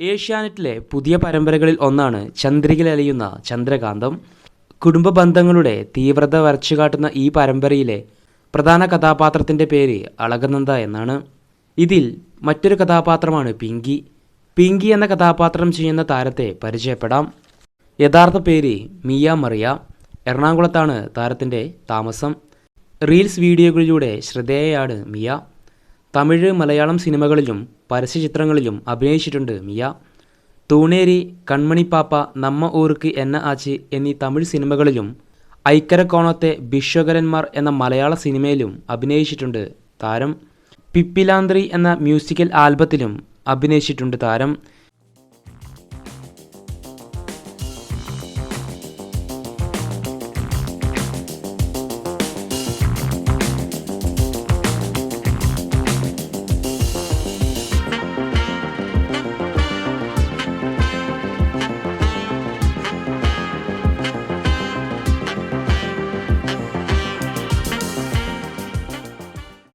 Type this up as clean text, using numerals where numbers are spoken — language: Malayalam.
ഏഷ്യാനെറ്റിലെ പുതിയ പരമ്പരകളിൽ ഒന്നാണ് ചന്ദ്രികയിൽ അലിയുന്ന ചന്ദ്രകാന്തം. കുടുംബ ബന്ധങ്ങളുടെ തീവ്രത വരച്ചുകാട്ടുന്ന ഈ പരമ്പരയിലെ പ്രധാന കഥാപാത്രത്തിൻ്റെ പേര് അളകനന്ദ എന്നാണ്. ഇതിൽ മറ്റൊരു കഥാപാത്രമാണ് പിങ്കി. പിങ്കി എന്ന കഥാപാത്രം ചെയ്യുന്ന താരത്തെ പരിചയപ്പെടാം. യഥാർത്ഥ പേര് മിയ മറിയ. എറണാകുളത്താണ് താരത്തിൻ്റെ താമസം. റീൽസ് വീഡിയോകളിലൂടെ ശ്രദ്ധേയയാണ് മിയ. തമിഴ്, മലയാളം സിനിമകളിലും പരസ്യചിത്രങ്ങളിലും അഭിനയിച്ചിട്ടുണ്ട് മിയ. തൂണേരി, കൺമണിപ്പാപ്പ, നമ്മ ഊർക്ക് എന്ന ആച്ച് എന്നീ തമിഴ് സിനിമകളിലും ഐക്കരക്കോണത്തെ ഭിക്ഷുകരന്മാർ എന്ന മലയാള സിനിമയിലും അഭിനയിച്ചിട്ടുണ്ട് താരം. പിപ്പിലാന്ത്രി എന്ന മ്യൂസിക്കൽ ആൽബത്തിലും അഭിനയിച്ചിട്ടുണ്ട് താരം.